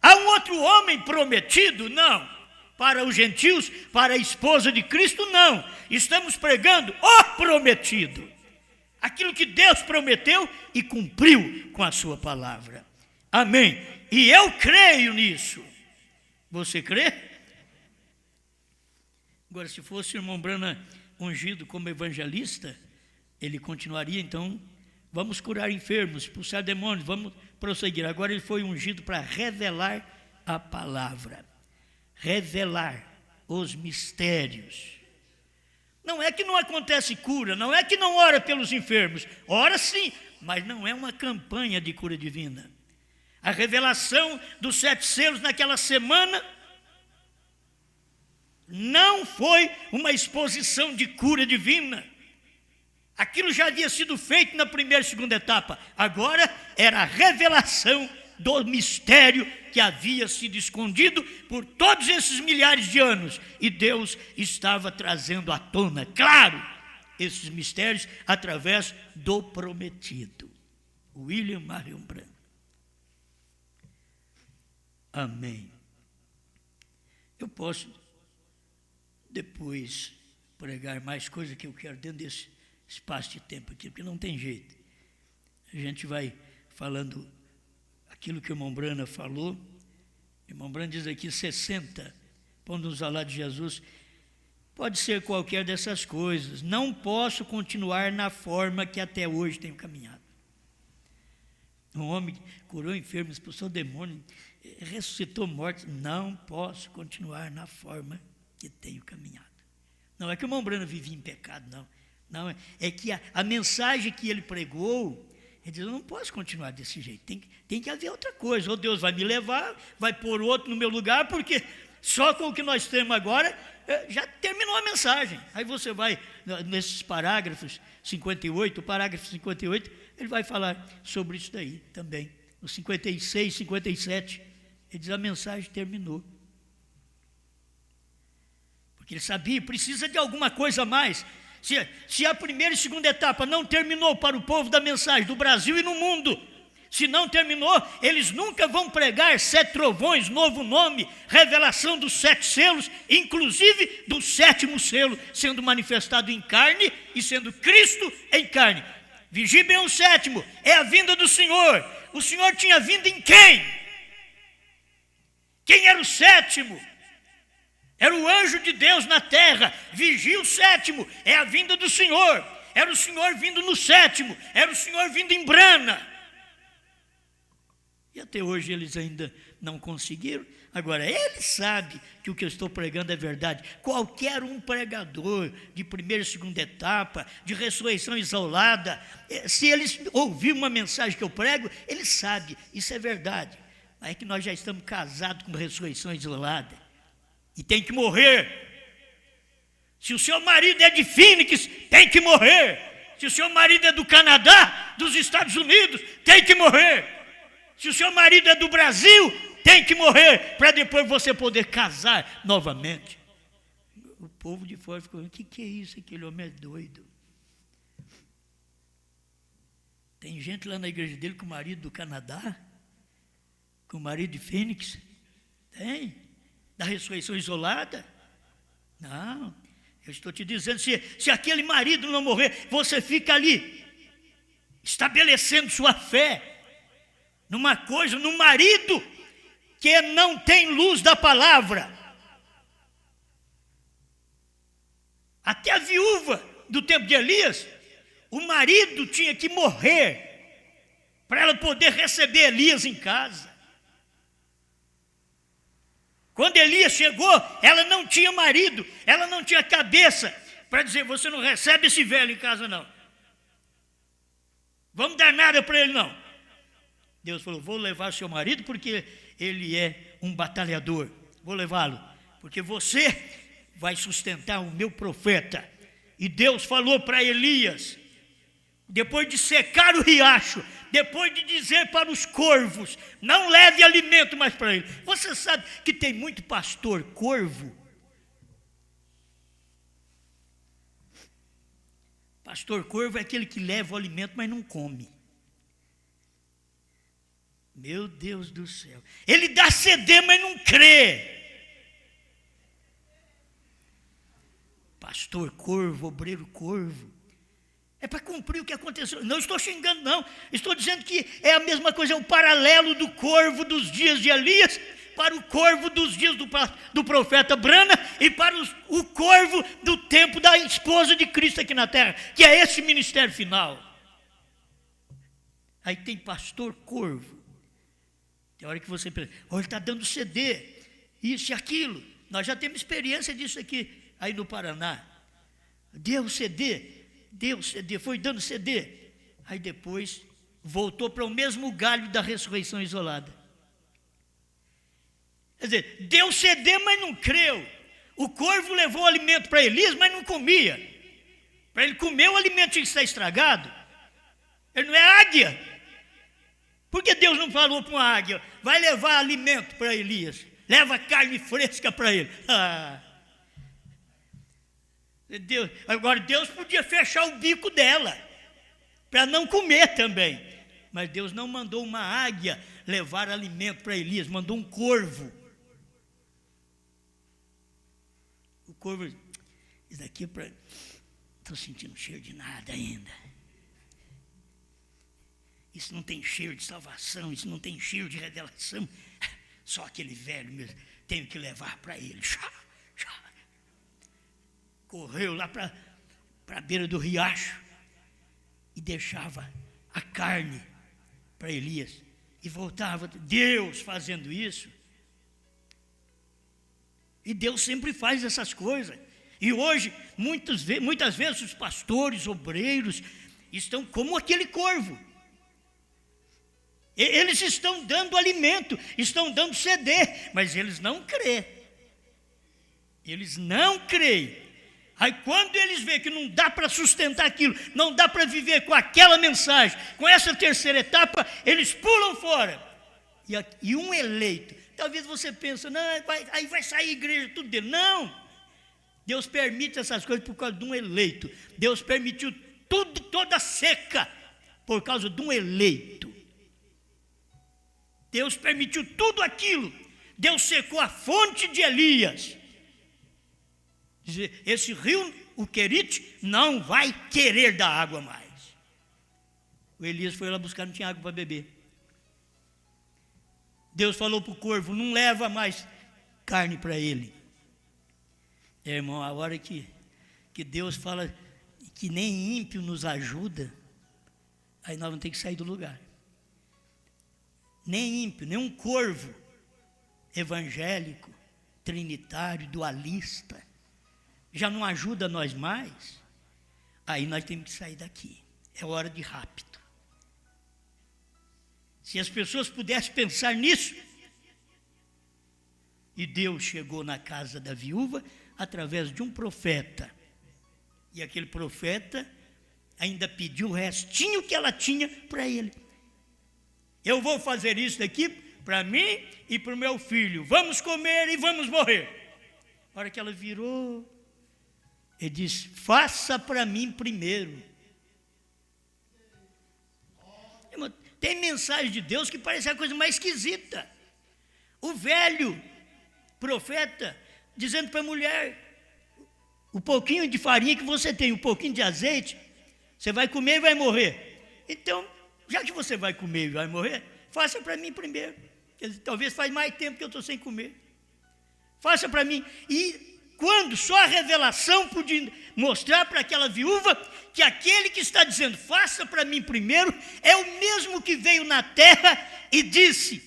Há um outro homem prometido? Não. Para os gentios, para a esposa de Cristo? Não. Estamos pregando o prometido. Aquilo que Deus prometeu e cumpriu com a sua palavra. Amém. E eu creio nisso. Você crê? Agora, se fosse o irmão Branham ungido como evangelista, ele continuaria, então, vamos curar enfermos, expulsar demônios, vamos prosseguir. Agora ele foi ungido para revelar a palavra. Revelar os mistérios. Não é que não acontece cura, não é que não ora pelos enfermos. Ora sim, mas não é uma campanha de cura divina. A revelação dos 7 selos naquela semana não foi uma exposição de cura divina. Aquilo já havia sido feito na primeira e segunda etapa. Agora era a revelação do mistério que havia sido escondido por todos esses milhares de anos. E Deus estava trazendo à tona, claro, esses mistérios através do prometido. William Marion Branham. Amém. Eu posso depois pregar mais coisas que eu quero dentro desse espaço de tempo aqui, porque não tem jeito. A gente vai falando aquilo que o irmão Branham falou. O irmão Branham diz aqui 60, pondo-nos falar de Jesus. Pode ser qualquer dessas coisas. Não posso continuar na forma que até hoje tenho caminhado. Um homem que curou enfermos, expulsou demônio, ressuscitou mortos. Não posso continuar na forma que tenho caminhado. Não é que o irmão Branham vivia em pecado, não. Não, é que a mensagem que ele pregou, ele diz, eu não posso continuar desse jeito, tem que haver outra coisa. Ou Deus vai me levar, vai pôr outro no meu lugar, porque só com o que nós temos agora, já terminou a mensagem. Aí você vai, nesses parágrafos 58, o parágrafo 58, ele vai falar sobre isso daí também. No 56, 57, ele diz, a mensagem terminou. Porque ele sabia, precisa de alguma coisa a mais. Se a primeira e segunda etapa não terminou para o povo da mensagem, do Brasil e no mundo, se não terminou, eles nunca vão pregar 7 trovões, novo nome, revelação dos 7 selos, inclusive do 7º selo, sendo manifestado em carne e sendo Cristo em carne. Vigie bem o 7º, é a vinda do Senhor. O Senhor tinha vindo em quem? Quem era o 7º? Era o anjo de Deus na terra. Vigia o 7º, é a vinda do Senhor. Era o Senhor vindo no 7º, era o Senhor vindo em Brana. E até hoje eles ainda não conseguiram. Agora, ele sabe que o que eu estou pregando é verdade. Qualquer um pregador de primeira e segunda etapa, de ressurreição isolada, se eles ouvirem uma mensagem que eu prego, ele sabe, isso é verdade. Mas é que nós já estamos casados com ressurreição isolada. E tem que morrer. Se o seu marido é de Phoenix, tem que morrer. Se o seu marido é do Canadá, dos Estados Unidos, tem que morrer. Se o seu marido é do Brasil, tem que morrer para depois você poder casar novamente. O povo de fora ficou: o que é isso? Aquele homem é doido. Tem gente lá na igreja dele com o marido do Canadá, com o marido de Fênix. Tem. Da ressurreição isolada. Não. Eu estou te dizendo, se aquele marido não morrer, você fica ali, estabelecendo sua fé numa coisa, num marido que não tem luz da palavra. Até a viúva do tempo de Elias, o marido tinha que morrer para ela poder receber Elias em casa. Quando Elias chegou, ela não tinha marido, ela não tinha cabeça para dizer: você não recebe esse velho em casa não. Vamos dar nada para ele não. Deus falou: vou levar seu marido porque ele é um batalhador. Vou levá-lo, porque você vai sustentar o meu profeta. E Deus falou para Elias, depois de secar o riacho, depois de dizer para os corvos: não leve alimento mais para ele. Você sabe que tem muito pastor corvo? Pastor corvo é aquele que leva o alimento, mas não come. Meu Deus do céu. Ele dá CD, mas não crê. Pastor corvo, obreiro corvo. É para cumprir o que aconteceu. Não estou xingando, não. Estou dizendo que é a mesma coisa, é o paralelo do corvo dos dias de Elias para o corvo dos dias do profeta Brana e para o corvo do tempo da esposa de Cristo aqui na terra, que é esse ministério final. Aí tem pastor corvo. Tem hora que você pensa: ele está dando CD, isso e aquilo. Nós já temos experiência disso aqui, aí no Paraná. Deu CD, foi dando CD. Aí depois voltou para o mesmo galho da ressurreição isolada. Quer dizer, deu CD, mas não creu. O corvo levou o alimento para Elias, mas não comia. Para ele comer, o alimento tinha que estar estragado. Ele não é águia. Por que Deus não falou para uma águia: vai levar alimento para Elias, leva carne fresca para ele? Agora Deus podia fechar o bico dela, para não comer também. Mas Deus não mandou uma águia levar alimento para Elias, mandou um corvo. O corvo: isso daqui é para... estou sentindo cheiro de nada ainda. Isso não tem cheiro de salvação, isso não tem cheiro de revelação. Só aquele velho mesmo, tenho que levar para ele. Correu lá para a beira do riacho e deixava a carne para Elias. E voltava. Deus fazendo isso. E Deus sempre faz essas coisas. E hoje, muitas vezes, os pastores, obreiros, estão como aquele corvo. Eles estão dando alimento, estão dando CD, mas eles não creem. Eles não creem. Aí quando eles veem que não dá para sustentar aquilo, não dá para viver com aquela mensagem, com essa terceira etapa, eles pulam fora. E um eleito, talvez você pense: não, aí vai sair a igreja, tudo dele. Não! Deus permite essas coisas por causa de um eleito. Deus permitiu toda seca por causa de um eleito. Deus permitiu tudo aquilo. Deus secou a fonte de Elias. Dizer, esse rio, o Querite, não vai querer dar água mais. O Elias foi lá buscar, não tinha água para beber. Deus falou para o corvo: não leva mais carne para ele. Irmão, a hora que Deus fala que nem ímpio nos ajuda, aí nós vamos ter que sair do lugar. Nem ímpio, nem um corvo evangélico, trinitário, dualista, já não ajuda nós mais. Aí nós temos que sair daqui. É hora de rápido. Se as pessoas pudessem pensar nisso. E Deus chegou na casa da viúva através de um profeta. E aquele profeta ainda pediu o restinho que ela tinha para ele. Eu vou fazer isso daqui para mim e para o meu filho. Vamos comer e vamos morrer. A hora que ela virou, ele disse: faça para mim primeiro. Tem mensagem de Deus que parece a coisa mais esquisita. O velho profeta dizendo para a mulher: o pouquinho de farinha que você tem, um pouquinho de azeite, você vai comer e vai morrer. Então, já que você vai comer e vai morrer, faça para mim primeiro. Talvez faz mais tempo que eu estou sem comer. Faça para mim. E quando só a revelação podia mostrar para aquela viúva que aquele que está dizendo faça para mim primeiro é o mesmo que veio na terra e disse: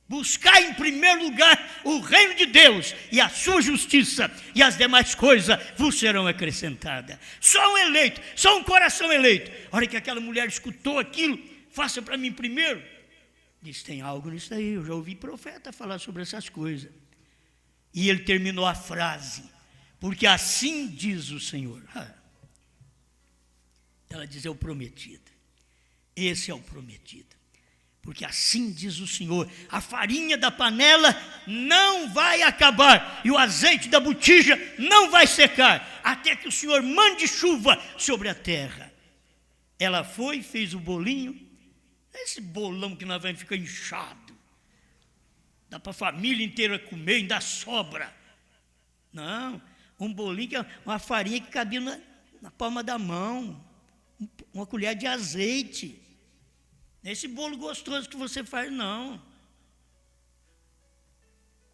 buscar em primeiro lugar o reino de Deus e a sua justiça, e as demais coisas vos serão acrescentadas. Só um eleito, só um coração eleito. A hora que aquela mulher escutou aquilo, faça para mim primeiro, disse: tem algo nisso aí, eu já ouvi profeta falar sobre essas coisas. E ele terminou a frase: porque assim diz o Senhor. Ela diz: é o prometido. Esse é o prometido. Porque assim diz o Senhor: a farinha da panela não vai acabar, e o azeite da botija não vai secar, até que o Senhor mande chuva sobre a terra. Ela foi, fez o bolinho, esse bolão que nós vamos ficar inchado, dá para a família inteira comer, ainda sobra. Não, um bolinho, que é uma farinha que cabia na palma da mão, uma colher de azeite. Esse bolo gostoso que você faz, não.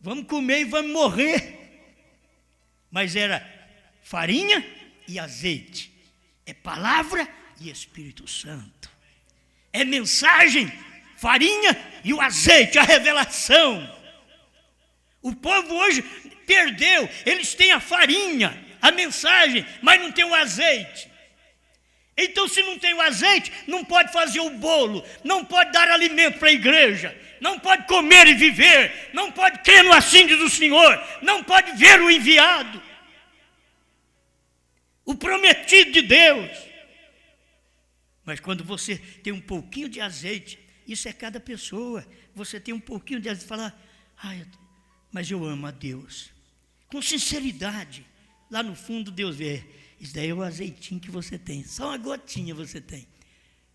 Vamos comer e vamos morrer. Mas era farinha e azeite. É palavra e Espírito Santo. É mensagem, farinha e o azeite, a revelação. O povo hoje perdeu. Eles têm a farinha, a mensagem, mas não tem o azeite. Então, se não tem o azeite, não pode fazer o bolo, não pode dar alimento para a igreja, não pode comer e viver, não pode crer no assim diz o Senhor, não pode ver o enviado, o prometido de Deus. Mas quando você tem um pouquinho de azeite, isso é cada pessoa, você tem um pouquinho de azeite e fala: mas eu amo a Deus, com sinceridade. Lá no fundo Deus vê: isso daí é o azeitinho que você tem, só uma gotinha você tem.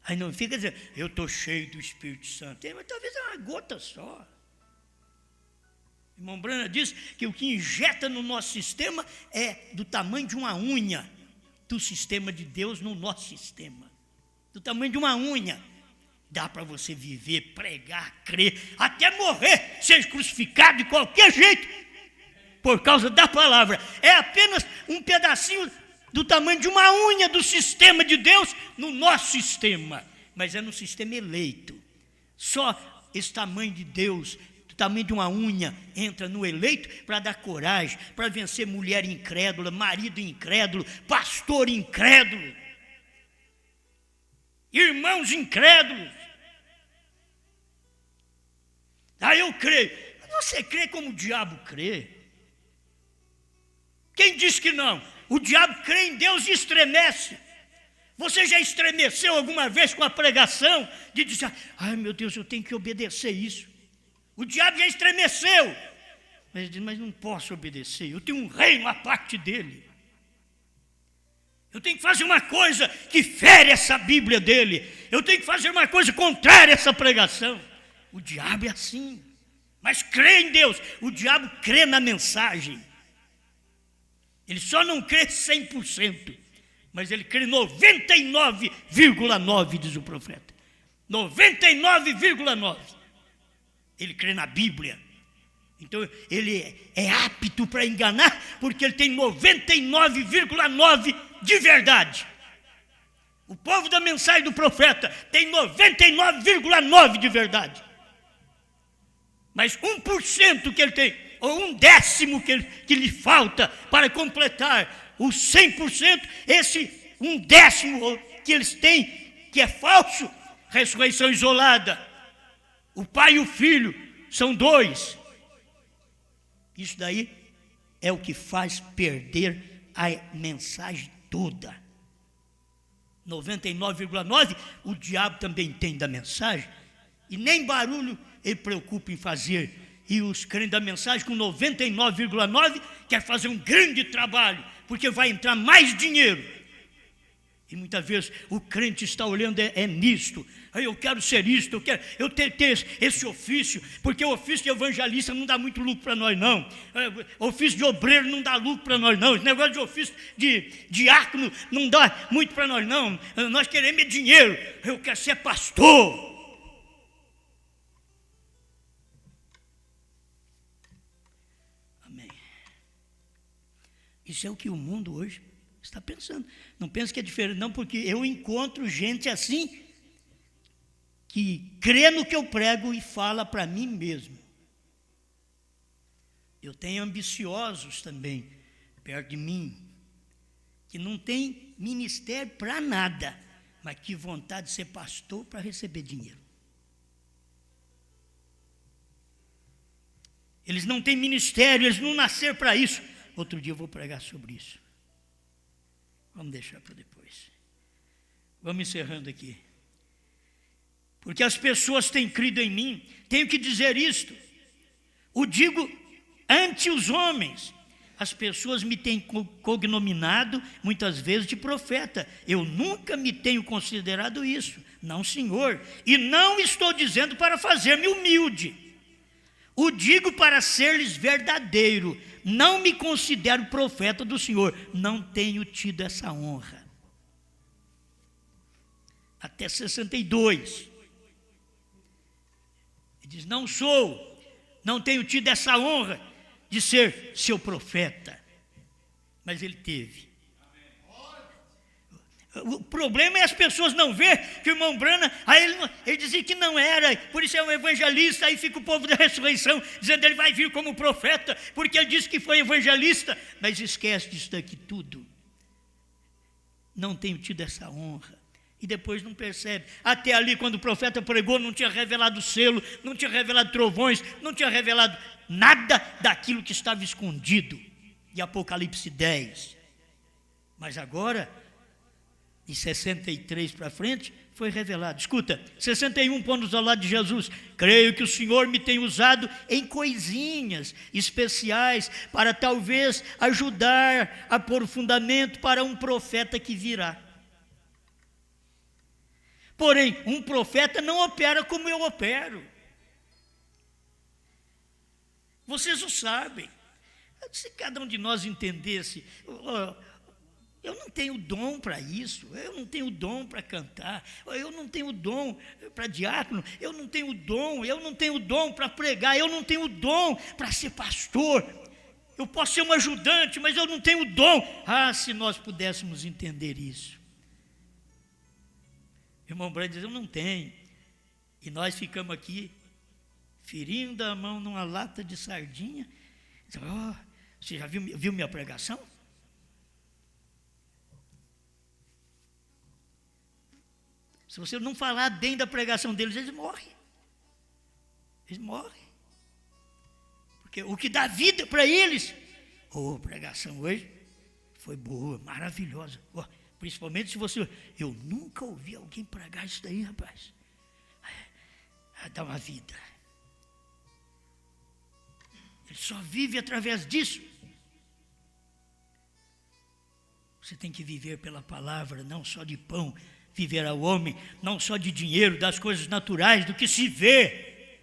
Aí não fica dizendo: eu estou cheio do Espírito Santo. Mas talvez é uma gota só. O irmão Brana diz que o que injeta no nosso sistema é do tamanho de uma unha do sistema de Deus no nosso sistema. Do tamanho de uma unha. Dá para você viver, pregar, crer, até morrer, ser crucificado de qualquer jeito, por causa da palavra. É apenas um pedacinho do tamanho de uma unha do sistema de Deus no nosso sistema, mas é no sistema eleito. Só esse tamanho de Deus, do tamanho de uma unha, entra no eleito para dar coragem, para vencer mulher incrédula, marido incrédulo, pastor incrédulo, irmãos incrédulos. Aí eu creio. Você crê como o diabo crê? Quem diz que não? O diabo crê em Deus e estremece. Você já estremeceu alguma vez com a pregação de dizer: ai meu Deus, eu tenho que obedecer isso? O diabo já estremeceu. Mas ele diz: mas não posso obedecer, eu tenho um reino à parte dele. Eu tenho que fazer uma coisa que fere essa Bíblia dele. Eu tenho que fazer uma coisa contrária a essa pregação. O diabo é assim. Mas crê em Deus. O diabo crê na mensagem. Ele só não crê 100%, mas ele crê 99,9%, diz o profeta. 99,9%. Ele crê na Bíblia. Então ele é apto para enganar, porque ele tem 99,9% de verdade. O povo da mensagem do profeta tem 99,9% de verdade. Mas 1% que ele tem, ou 1/10 que lhe falta para completar os 100%, esse 1/10 que eles têm, que é falso, ressurreição isolada. O pai e o filho são dois. Isso daí é o que faz perder a mensagem toda. 99,9% o diabo também tem da mensagem, e nem barulho ele preocupa em fazer. E os crentes da mensagem, com 99,9, quer fazer um grande trabalho, porque vai entrar mais dinheiro. E muitas vezes o crente está olhando nisto. Eu quero ser isto, eu quero ter esse ofício, porque o ofício de evangelista não dá muito lucro para nós, não. O ofício de obreiro não dá lucro para nós, não. Esse negócio de ofício de diácono não dá muito para nós, não. Nós queremos dinheiro. Eu quero ser pastor. Amém. Isso é o que o mundo hoje está pensando. Não pense que é diferente, não, porque eu encontro gente assim, que crê no que eu prego e fala para mim mesmo. Eu tenho ambiciosos também, perto de mim, que não tem ministério para nada, mas que vontade de ser pastor para receber dinheiro. Eles não têm ministério, eles não nasceram para isso. Outro dia eu vou pregar sobre isso. Vamos deixar para depois. Vamos encerrando aqui. Porque as pessoas têm crido em mim. Tenho que dizer isto. O digo ante os homens. As pessoas me têm cognominado muitas vezes de profeta. Eu nunca me tenho considerado isso. Não, senhor. E não estou dizendo para fazer-me humilde. O digo para ser-lhes verdadeiro. Não me considero profeta do Senhor. Não tenho tido essa honra. Até 62. Ele diz, não tenho tido essa honra de ser seu profeta. Mas ele teve. O problema é as pessoas não ver que o irmão Branham, aí ele dizia que não era, por isso é um evangelista, aí fica o povo da ressurreição, dizendo que ele vai vir como profeta, porque ele disse que foi evangelista, mas esquece disso daqui tudo. Não tenho tido essa honra. E depois não percebe. Até ali, quando o profeta pregou, não tinha revelado selo, não tinha revelado trovões, não tinha revelado nada daquilo que estava escondido. De Apocalipse 10. Mas agora, de 63 para frente, foi revelado. Escuta, 61 pontos ao lado de Jesus. Creio que o Senhor me tem usado em coisinhas especiais para talvez ajudar a pôr o fundamento para um profeta que virá. Porém, um profeta não opera como eu opero. Vocês o sabem. Se cada um de nós entendesse... Eu não tenho dom para isso, eu não tenho dom para cantar, eu não tenho dom para diácono, eu não tenho dom para pregar, eu não tenho dom para ser pastor. Eu posso ser um ajudante, mas eu não tenho dom. Se nós pudéssemos entender isso. O irmão Branham diz, eu não tenho. E nós ficamos aqui, ferindo a mão numa lata de sardinha. Você já viu minha pregação? Se você não falar bem da pregação deles, eles morrem. Eles morrem. Porque o que dá vida para eles, a pregação hoje foi boa, maravilhosa. Principalmente se você... Eu nunca ouvi alguém pregar isso daí, rapaz. Dá uma vida. Ele só vive através disso. Você tem que viver pela palavra, não só de pão. Viver ao homem, não só de dinheiro, das coisas naturais, do que se vê.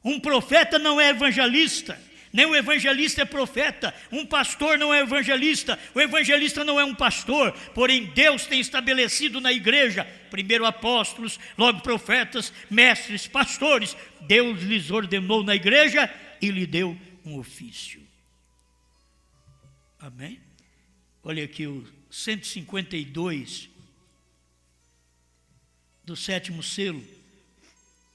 Um profeta não é evangelista, nem o evangelista é profeta. Um pastor não é evangelista, o evangelista não é um pastor. Porém, Deus tem estabelecido na igreja, primeiro apóstolos, logo profetas, mestres, pastores. Deus lhes ordenou na igreja e lhe deu um ofício. Amém? Olha aqui o 152 do 7º selo.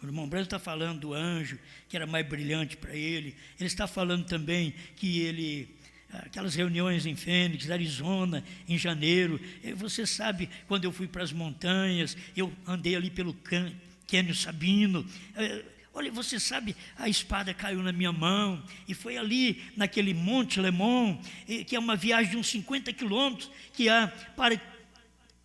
O irmão Branham está falando do anjo, que era mais brilhante para ele. Ele está falando também que aquelas reuniões em Fênix, Arizona, em janeiro. Você sabe, quando eu fui para as montanhas, eu andei ali pelo Cânion Sabino. Olha, você sabe, a espada caiu na minha mão, e foi ali, naquele Monte Lemon, que é uma viagem de uns 50 quilômetros, que há para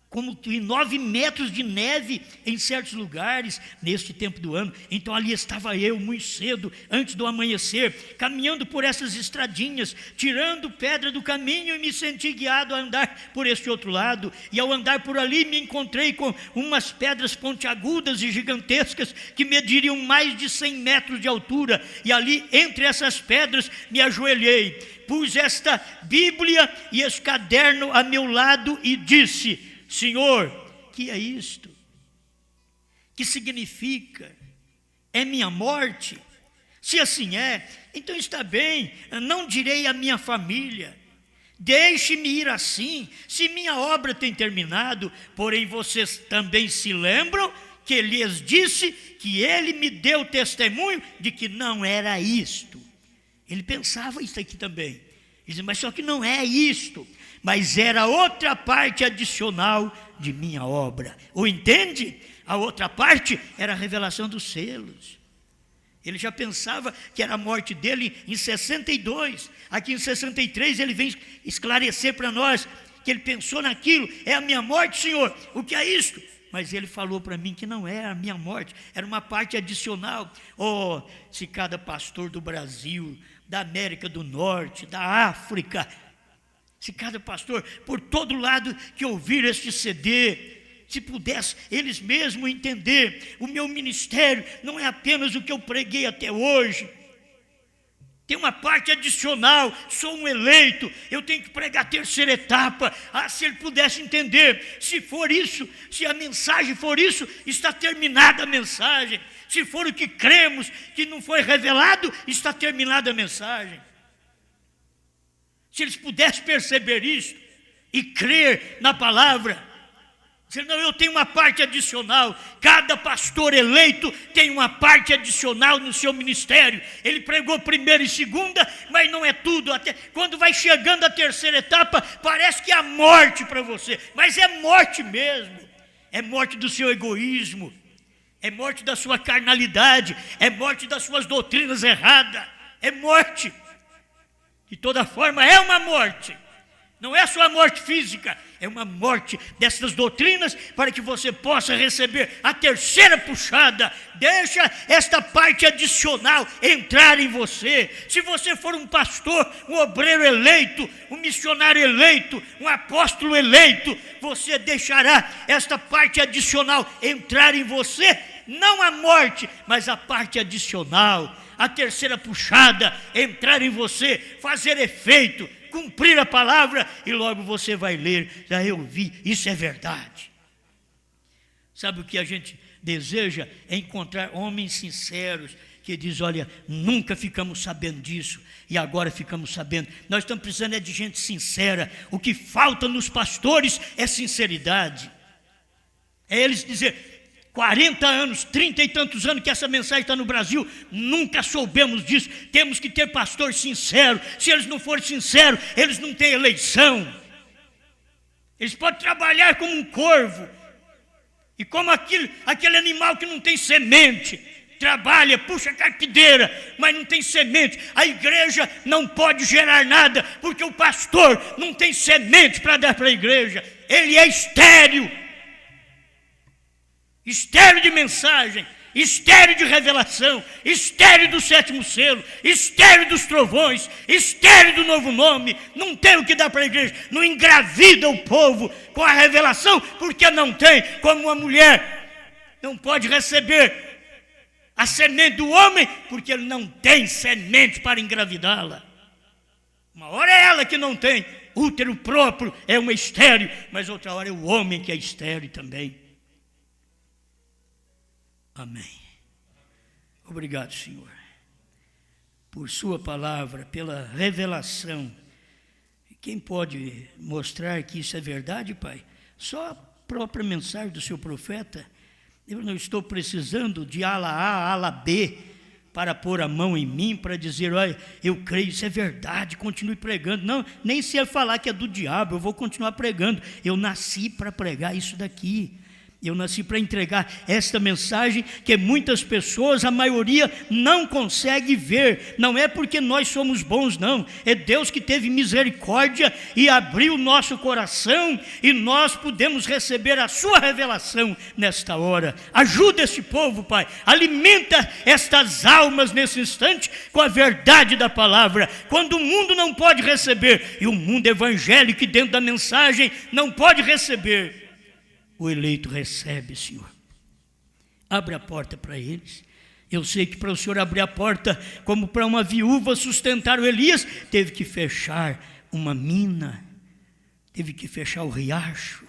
como que 9 metros de neve em certos lugares, neste tempo do ano. Então ali estava eu, muito cedo, antes do amanhecer, caminhando por essas estradinhas, tirando pedra do caminho, e me senti guiado a andar por este outro lado. E ao andar por ali, me encontrei com umas pedras pontiagudas e gigantescas, que mediriam mais de 100 metros de altura. E ali, entre essas pedras, me ajoelhei, pus esta Bíblia e esse caderno a meu lado e disse: Senhor, que é isto? Que significa? É minha morte? Se assim é, então está bem, não direi à minha família, deixe-me ir assim, se minha obra tem terminado. Porém vocês também se lembram que lhes disse que ele me deu testemunho de que não era isto. Ele pensava isso aqui também. Ele dizia, mas só que não é isto, mas era outra parte adicional de minha obra. O entende? A outra parte era a revelação dos selos. Ele já pensava que era a morte dele em 62. Aqui em 63 ele vem esclarecer para nós que ele pensou naquilo. É a minha morte, Senhor. O que é isto? Mas ele falou para mim que não era a minha morte, era uma parte adicional. Oh, se cada pastor do Brasil, da América do Norte, da África, se cada pastor, por todo lado que ouvir este CD, se pudesse eles mesmos entender, o meu ministério não é apenas o que eu preguei até hoje, tem uma parte adicional, sou um eleito, eu tenho que pregar a terceira etapa. Se ele pudesse entender, se for isso, se a mensagem for isso, está terminada a mensagem. Se for o que cremos, que não foi revelado, está terminada a mensagem. Se eles pudessem perceber isso e crer na palavra, senão eu tenho uma parte adicional. Cada pastor eleito tem uma parte adicional no seu ministério. Ele pregou primeira e segunda, mas não é tudo. Até quando vai chegando a terceira etapa, parece que é a morte para você, mas é morte mesmo. É morte do seu egoísmo, é morte da sua carnalidade, é morte das suas doutrinas erradas, é morte. De toda forma é uma morte. Não é só a morte física, é uma morte dessas doutrinas, para que você possa receber a terceira puxada. Deixa esta parte adicional entrar em você. Se você for um pastor, um obreiro eleito, um missionário eleito, um apóstolo eleito, você deixará esta parte adicional entrar em você. Não a morte, mas a parte adicional, a terceira puxada, entrar em você, fazer efeito, cumprir a palavra, e logo você vai ler, já eu vi, isso é verdade. Sabe o que a gente deseja? É encontrar homens sinceros, que diz, olha, nunca ficamos sabendo disso, e agora ficamos sabendo. Nós estamos precisando de gente sincera. O que falta nos pastores é sinceridade. É eles dizer, 40 anos, 30 e tantos anos que essa mensagem está no Brasil, nunca soubemos disso. Temos que ter pastor sincero. Se eles não forem sinceros, eles não têm eleição. Eles podem trabalhar como um corvo, e como aquele animal que não tem semente, trabalha, puxa a carpideira, mas não tem semente. A igreja não pode gerar nada, porque o pastor não tem semente para dar para a igreja. Ele é estéril. Estéril de mensagem, estéril de revelação, estéril do sétimo selo, estéril dos trovões, estéril do novo nome. Não tem o que dar para a igreja, não engravida o povo com a revelação, porque não tem. Como uma mulher não pode receber a semente do homem, porque ele não tem semente para engravidá-la. Uma hora é ela que não tem, útero próprio é uma estéril, mas outra hora é o homem que é estéril também. Amém. Obrigado, Senhor, por sua palavra, pela revelação. Quem pode mostrar que isso é verdade, Pai? Só a própria mensagem do seu profeta. Eu não estou precisando de ala A, ala B, para pôr a mão em mim, para dizer, olha, eu creio, isso é verdade, continue pregando. Não, nem se ele falar que é do diabo, eu vou continuar pregando. Eu nasci para pregar isso daqui. Eu nasci para entregar esta mensagem que muitas pessoas, a maioria, não consegue ver. Não é porque nós somos bons, não. É Deus que teve misericórdia e abriu o nosso coração e nós podemos receber a sua revelação nesta hora. Ajuda esse povo, Pai. Alimenta estas almas nesse instante com a verdade da palavra. Quando o mundo não pode receber, e o mundo evangélico dentro da mensagem não pode receber, o eleito recebe, Senhor. Abre a porta para eles. Eu sei que para o Senhor abrir a porta, como para uma viúva sustentar o Elias, teve que fechar uma mina, teve que fechar o riacho,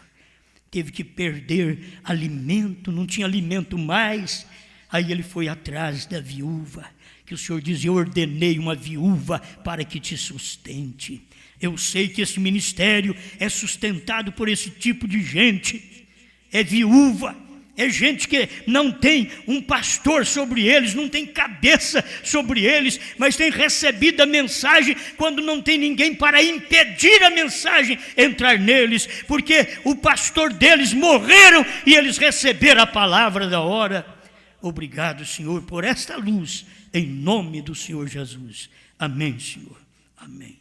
teve que perder alimento, não tinha alimento mais. Aí ele foi atrás da viúva, que o Senhor diz: eu ordenei uma viúva para que te sustente. Eu sei que esse ministério é sustentado por esse tipo de gente. É viúva, é gente que não tem um pastor sobre eles, não tem cabeça sobre eles, mas tem recebido a mensagem quando não tem ninguém para impedir a mensagem entrar neles, porque o pastor deles morreram e eles receberam a palavra da hora. Obrigado, Senhor, por esta luz, em nome do Senhor Jesus. Amém, Senhor. Amém.